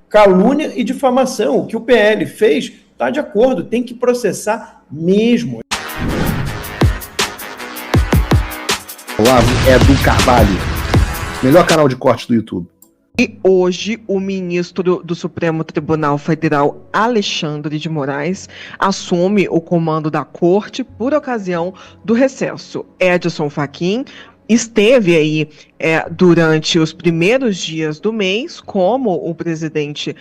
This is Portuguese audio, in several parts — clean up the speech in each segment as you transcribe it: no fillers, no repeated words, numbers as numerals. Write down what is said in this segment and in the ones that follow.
calúnia e difamação. O que o PL fez está de acordo, tem que processar mesmo. Olavo Edu Carvalho, melhor canal de corte do YouTube. E hoje o ministro do Supremo Tribunal Federal, Alexandre de Moraes, assume o comando da corte por ocasião do recesso. Edson Fachin esteve aí durante os primeiros dias do mês como o presidente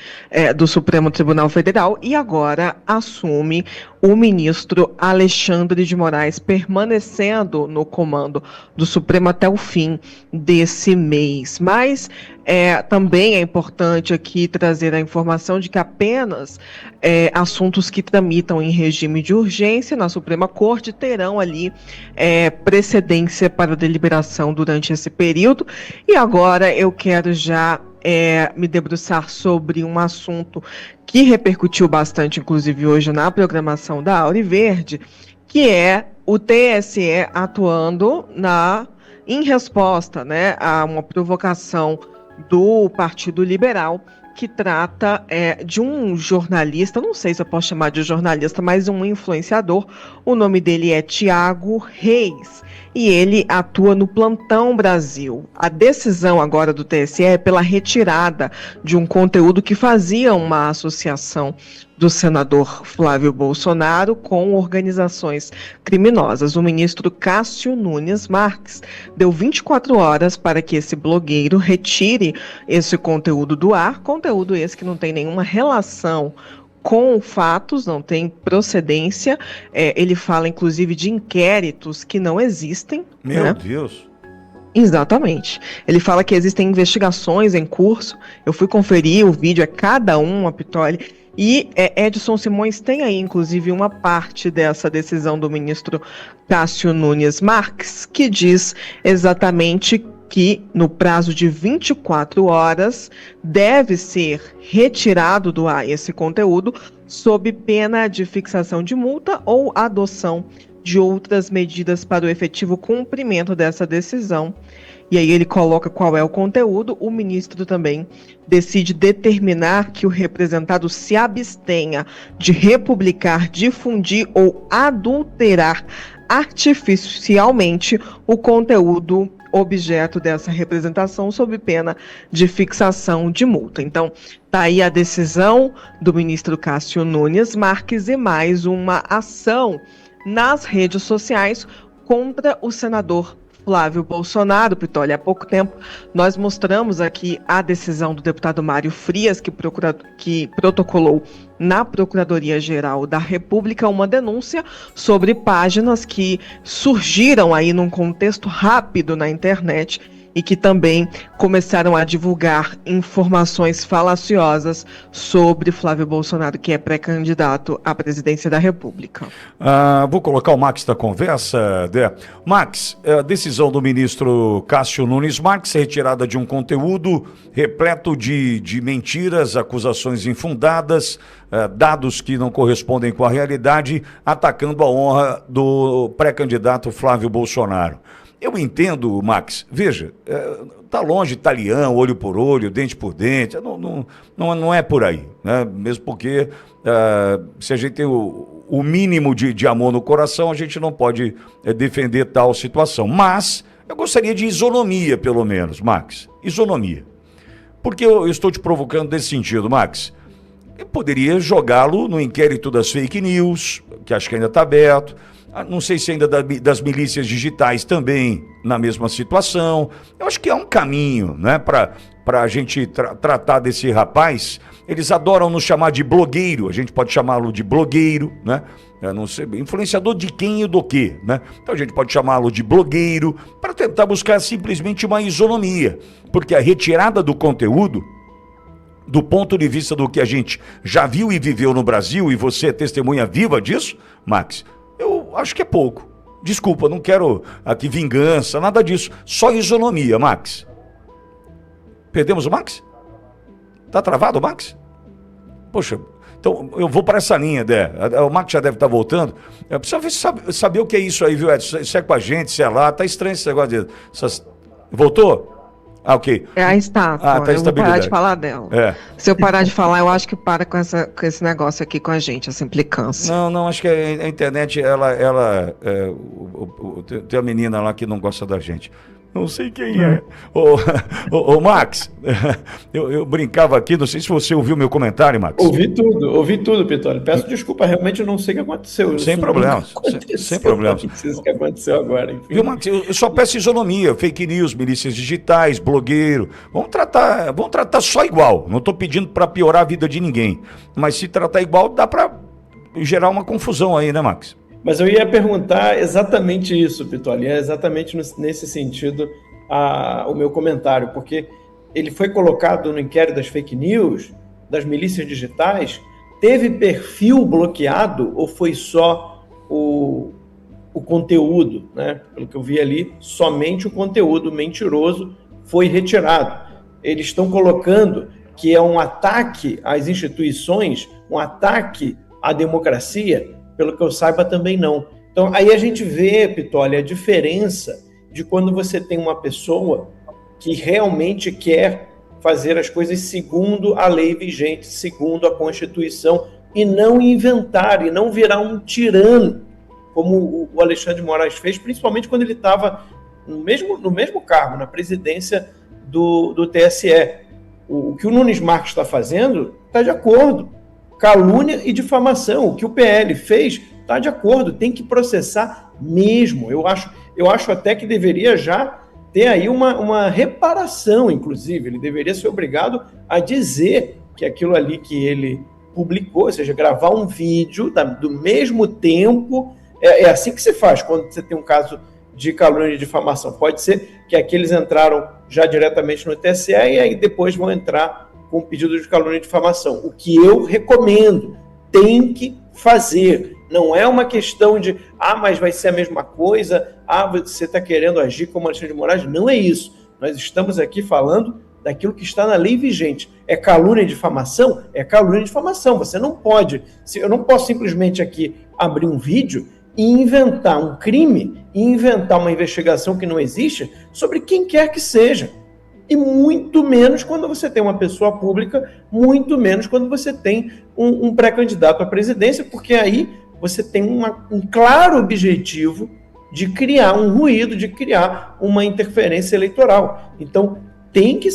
do Supremo Tribunal Federal e agora assume o ministro Alexandre de Moraes, permanecendo no comando do Supremo até o fim desse mês. Mas também é importante aqui trazer a informação de que apenas assuntos que tramitam em regime de urgência na Suprema Corte terão ali precedência para deliberação durante esse período. E agora eu quero já me debruçar sobre um assunto que repercutiu bastante, inclusive hoje na programação da Auriverde, que é o TSE atuando em resposta, a uma provocação do Partido Liberal, que trata de um jornalista, não sei se eu posso chamar de jornalista, mas um influenciador. O nome dele é Tiago Reis e ele atua no Plantão Brasil. A decisão agora do TSE é pela retirada de um conteúdo que fazia uma associação do senador Flávio Bolsonaro com organizações criminosas. O ministro Cássio Nunes Marques deu 24 horas para que esse blogueiro retire esse conteúdo do ar, conteúdo esse que não tem nenhuma relação com fatos, não tem procedência. Ele fala, inclusive, de inquéritos que não existem. Meu Deus! Exatamente. Ele fala que existem investigações em curso. Eu fui conferir o vídeo, é cada um, a Pitoli. E Edson Simões tem aí, inclusive, uma parte dessa decisão do ministro Cássio Nunes Marques, que diz exatamente que, no prazo de 24 horas, deve ser retirado do ar esse conteúdo sob pena de fixação de multa ou adoção de outras medidas para o efetivo cumprimento dessa decisão. E aí ele coloca qual é o conteúdo. O ministro também decide determinar que o representado se abstenha de republicar, difundir ou adulterar artificialmente o conteúdo objeto dessa representação sob pena de fixação de multa. Então, tá aí a decisão do ministro Cássio Nunes Marques e mais uma ação nas redes sociais contra o senador Flávio Bolsonaro. Pitoli, há pouco tempo nós mostramos aqui a decisão do deputado Mário Frias, que protocolou na Procuradoria-Geral da República uma denúncia sobre páginas que surgiram aí num contexto rápido na internet e que também começaram a divulgar informações falaciosas sobre Flávio Bolsonaro, que é pré-candidato à presidência da República. Vou colocar o Max na conversa, Dé. Max, a decisão do ministro Cássio Nunes Marques, retirada de um conteúdo repleto de mentiras, acusações infundadas, dados que não correspondem com a realidade, atacando a honra do pré-candidato Flávio Bolsonaro. Eu entendo, Max, veja, tá longe talhão, olho por olho, dente por dente, não é por aí, né? Mesmo porque se a gente tem o mínimo de amor no coração, a gente não pode defender tal situação. Mas eu gostaria de isonomia, pelo menos, Max, isonomia. Porque eu estou te provocando nesse sentido, Max. Eu poderia jogá-lo no inquérito das fake news, que acho que ainda está aberto. Não sei se ainda das milícias digitais também na mesma situação. Eu acho que há um caminho, né, para a gente tratar desse rapaz. Eles adoram nos chamar de blogueiro, a gente pode chamá-lo de blogueiro, né? Eu não sei, influenciador de quem e do quê, né? Então a gente pode chamá-lo de blogueiro para tentar buscar simplesmente uma isonomia, porque a retirada do conteúdo, do ponto de vista do que a gente já viu e viveu no Brasil, e você é testemunha viva disso, Max, eu acho que é pouco. Desculpa, não quero aqui vingança, nada disso. Só isonomia, Max. Perdemos o Max? Tá travado o Max? Poxa, então eu vou para essa linha, Dé. O Max já deve estar voltando. Eu preciso saber o que é isso aí, viu, Edson? Se é com a gente, se é lá. Tá estranho esse negócio de... Voltou? Ok. É a estátua. Tá, eu vou parar de estabilidade. falar dela. Se eu parar de falar, eu acho que para com esse negócio aqui com a gente, essa implicância. Não, acho que a internet, tem a menina lá que não gosta da gente. Não sei quem é. Ô, Max, eu brincava aqui, não sei se você ouviu meu comentário, Max. Ouvi tudo, Pitoli. Peço desculpa, realmente eu não sei o que aconteceu. Sem problemas. Sem problemas. Não sei o que aconteceu agora. Enfim. Viu, Max? Eu só peço isonomia, fake news, milícias digitais, blogueiro. Vamos tratar só igual. Não estou pedindo para piorar a vida de ninguém. Mas se tratar igual, dá para gerar uma confusão aí, né, Max? Mas eu ia perguntar exatamente isso, Pitoli, é exatamente nesse sentido o meu comentário, porque ele foi colocado no inquérito das fake news, das milícias digitais, teve perfil bloqueado ou foi só o conteúdo, né? Pelo que eu vi ali, somente o conteúdo mentiroso foi retirado. Eles estão colocando que é um ataque às instituições, um ataque à democracia. Pelo que eu saiba, também não. Então, aí a gente vê, Pitoli, a diferença de quando você tem uma pessoa que realmente quer fazer as coisas segundo a lei vigente, segundo a Constituição, e não inventar, e não virar um tirano, como o Alexandre de Moraes fez, principalmente quando ele estava no mesmo cargo, na presidência do TSE. O que o Nunes Marques está fazendo está de acordo. Calúnia e difamação. O que o PL fez está de acordo, tem que processar mesmo. Eu acho até que deveria já ter aí uma reparação, inclusive. Ele deveria ser obrigado a dizer que aquilo ali que ele publicou, ou seja, gravar um vídeo do mesmo tempo. É assim que se faz quando você tem um caso de calúnia e difamação. Pode ser que aqueles entraram já diretamente no TSE e aí depois vão entrar com pedido de calúnia e difamação. O que eu recomendo, tem que fazer. Não é uma questão de, mas vai ser a mesma coisa, você está querendo agir como Alexandre de Moraes. Não é isso. Nós estamos aqui falando daquilo que está na lei vigente. É calúnia e difamação? É calúnia e difamação. Você não pode, eu não posso simplesmente aqui abrir um vídeo e inventar um crime, e inventar uma investigação que não existe sobre quem quer que seja. E muito menos quando você tem uma pessoa pública, muito menos quando você tem um pré-candidato à presidência, porque aí você tem um claro objetivo de criar um ruído, de criar uma interferência eleitoral. Então, tem que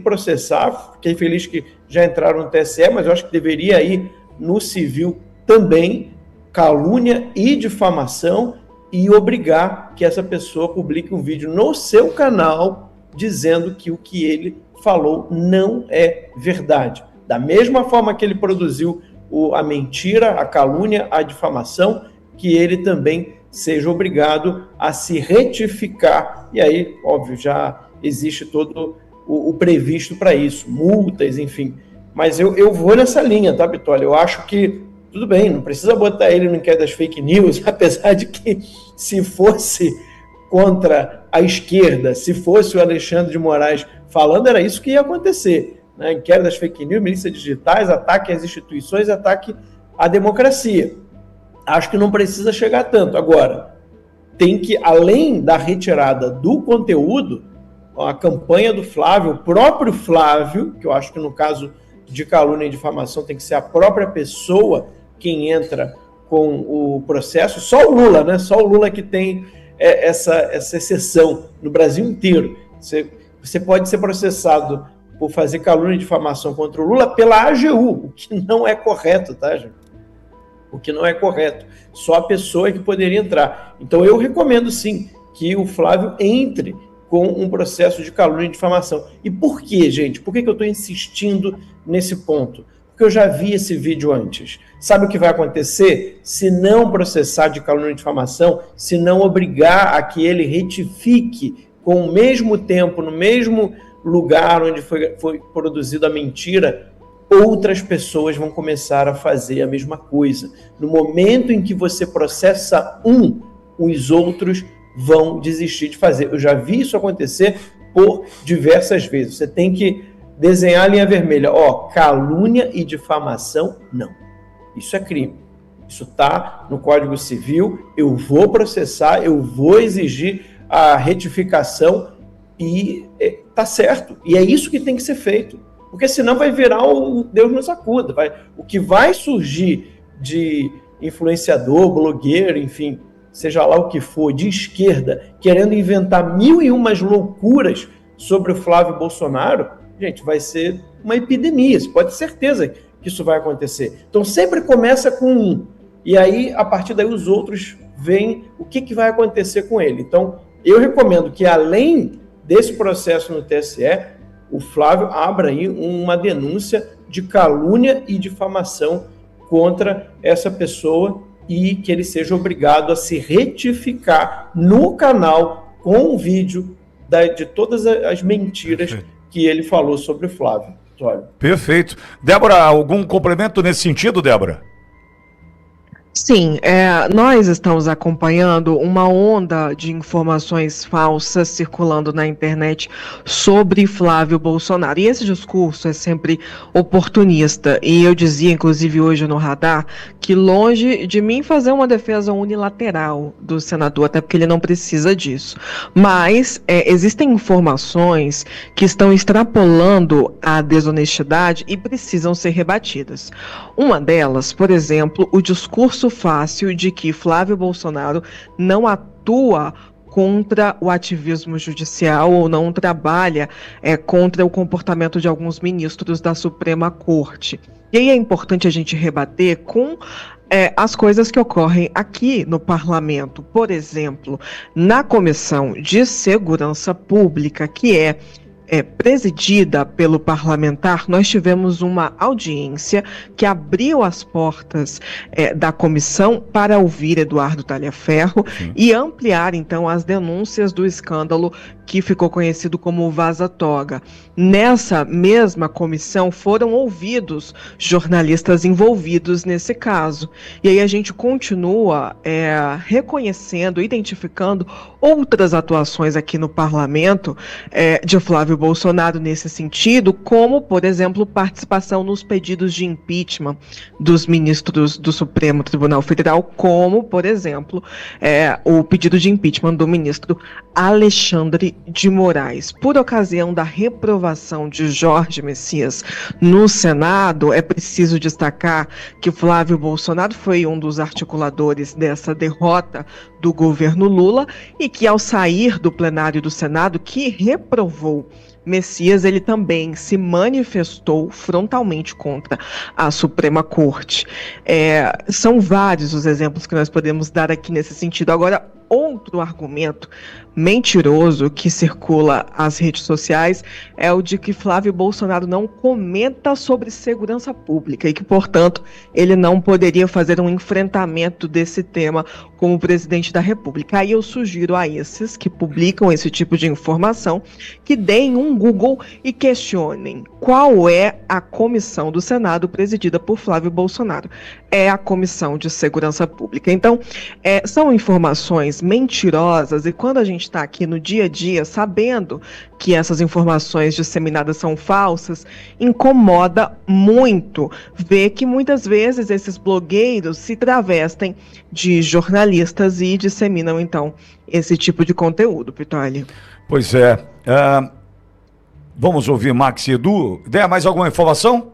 processar. Fiquei feliz que já entraram no TSE, mas eu acho que deveria ir no civil também, calúnia e difamação, e obrigar que essa pessoa publique um vídeo no seu canal dizendo que o que ele falou não é verdade. Da mesma forma que ele produziu a mentira, a calúnia, a difamação, que ele também seja obrigado a se retificar. E aí, óbvio, já existe todo o previsto para isso, multas, enfim. Mas eu vou nessa linha, tá, Pitoli? Eu acho que, tudo bem, não precisa botar ele no inquérito das fake news, apesar de que, se fosse contra a esquerda, se fosse o Alexandre de Moraes falando, era isso que ia acontecer. Né? Inquérito das fake news, milícias digitais, ataque às instituições, ataque à democracia. Acho que não precisa chegar tanto. Agora, tem que, além da retirada do conteúdo, a campanha do Flávio, o próprio Flávio, que eu acho que no caso de calúnia e difamação tem que ser a própria pessoa quem entra com o processo, só o Lula, né? Só o Lula que tem essa exceção no Brasil inteiro. Você pode ser processado por fazer calúnia e difamação contra o Lula pela AGU, o que não é correto, tá, gente? O que não é correto. Só a pessoa que poderia entrar. Então eu recomendo, sim, que o Flávio entre com um processo de calúnia e difamação. E por quê, gente? Por que eu estou insistindo nesse ponto? Porque eu já vi esse vídeo antes. Sabe o que vai acontecer? Se não processar de calúnia e difamação, se não obrigar a que ele retifique com o mesmo tempo, no mesmo lugar onde foi produzida a mentira, outras pessoas vão começar a fazer a mesma coisa. No momento em que você processa os outros vão desistir de fazer. Eu já vi isso acontecer por diversas vezes. Você tem que desenhar a linha vermelha. Calúnia e difamação, não. Isso é crime. Isso está no Código Civil. Eu vou processar, eu vou exigir a retificação E tá certo, e é isso que tem que ser feito, porque senão vai virar o Deus nos acuda, o que vai surgir de influenciador, blogueiro, enfim, seja lá o que for, de esquerda, querendo inventar 1001 loucuras sobre o Flávio Bolsonaro, gente, vai ser uma epidemia, você pode ter certeza que isso vai acontecer. Então sempre começa com um, e aí a partir daí os outros veem o que vai acontecer com ele. Então eu recomendo que além desse processo no TSE, o Flávio abra aí uma denúncia de calúnia e difamação contra essa pessoa e que ele seja obrigado a se retificar no canal com um vídeo de todas as mentiras que ele falou sobre o Flávio. Perfeito. Débora, algum complemento nesse sentido, Débora? Sim, nós estamos acompanhando uma onda de informações falsas circulando na internet sobre Flávio Bolsonaro. E esse discurso é sempre oportunista. E eu dizia, inclusive hoje no Radar, que longe de mim fazer uma defesa unilateral do senador, até porque ele não precisa disso. Mas existem informações que estão extrapolando a desonestidade e precisam ser rebatidas. Uma delas, por exemplo, o discurso fácil de que Flávio Bolsonaro não atua contra o ativismo judicial ou não trabalha contra o comportamento de alguns ministros da Suprema Corte. E aí é importante a gente rebater com as coisas que ocorrem aqui no parlamento. Por exemplo, na Comissão de Segurança Pública, que é presidida pelo parlamentar, nós tivemos uma audiência que abriu as portas da comissão para ouvir Eduardo Talhaferro e ampliar, então, as denúncias do escândalo que ficou conhecido como Vaza Toga. Nessa mesma comissão foram ouvidos jornalistas envolvidos nesse caso. E aí a gente continua reconhecendo, identificando outras atuações aqui no parlamento de Flávio Bolsonaro nesse sentido, como, por exemplo, participação nos pedidos de impeachment dos ministros do Supremo Tribunal Federal, como, por exemplo, o pedido de impeachment do ministro Alexandre de Moraes. Por ocasião da reprovação de Jorge Messias no Senado, é preciso destacar que Flávio Bolsonaro foi um dos articuladores dessa derrota do governo Lula e que, ao sair do plenário do Senado, que reprovou Messias, ele também se manifestou frontalmente contra a Suprema Corte. São vários os exemplos que nós podemos dar aqui nesse sentido. Agora, outro argumento mentiroso que circula às redes sociais é o de que Flávio Bolsonaro não comenta sobre segurança pública e que, portanto, ele não poderia fazer um enfrentamento desse tema como presidente da República. Aí eu sugiro a esses que publicam esse tipo de informação que deem um Google e questionem qual é a comissão do Senado presidida por Flávio Bolsonaro. É a Comissão de Segurança Pública. Então, são informações mentirosas e quando a gente está aqui no dia a dia sabendo que essas informações disseminadas são falsas, incomoda muito ver que muitas vezes esses blogueiros se travestem de jornalistas e disseminam então esse tipo de conteúdo, Pitoli. Pois é. Vamos ouvir Max e Edu. Der mais alguma informação?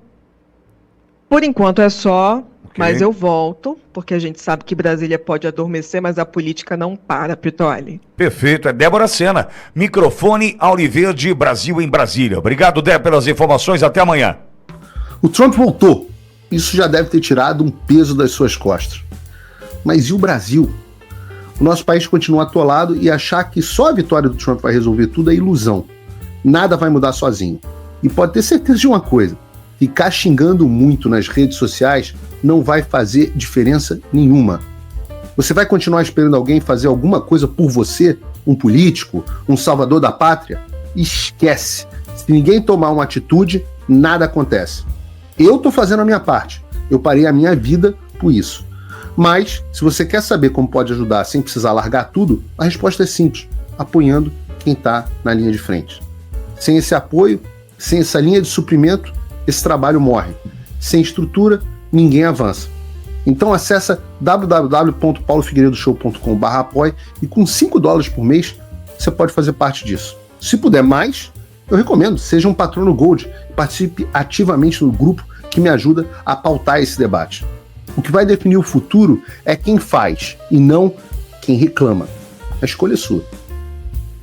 Por enquanto é só. Mas eu volto, porque a gente sabe que Brasília pode adormecer, mas a política não para, Pitoli. Perfeito, é Débora Sena, microfone Auriverde, Brasil em Brasília. Obrigado, Débora, pelas informações, até amanhã. O Trump voltou, isso já deve ter tirado um peso das suas costas. Mas e o Brasil? O nosso país continua atolado e achar que só a vitória do Trump vai resolver tudo é ilusão. Nada vai mudar sozinho. E pode ter certeza de uma coisa, ficar xingando muito nas redes sociais não vai fazer diferença nenhuma. Você vai continuar esperando alguém fazer alguma coisa por você? Um político? Um salvador da pátria? Esquece. Se ninguém tomar uma atitude, nada acontece. Eu tô fazendo a minha parte. Eu parei a minha vida por isso. Mas, se você quer saber como pode ajudar sem precisar largar tudo, a resposta é simples. Apoiando quem tá na linha de frente. Sem esse apoio, sem essa linha de suprimento, esse trabalho morre. Sem estrutura, ninguém avança. Então acessa www.paulofigueiredoshow.com/apoie e com $5 por mês você pode fazer parte disso. Se puder mais, eu recomendo, seja um patrono Gold, participe ativamente no grupo que me ajuda a pautar esse debate. O que vai definir o futuro é quem faz e não quem reclama. A escolha é sua.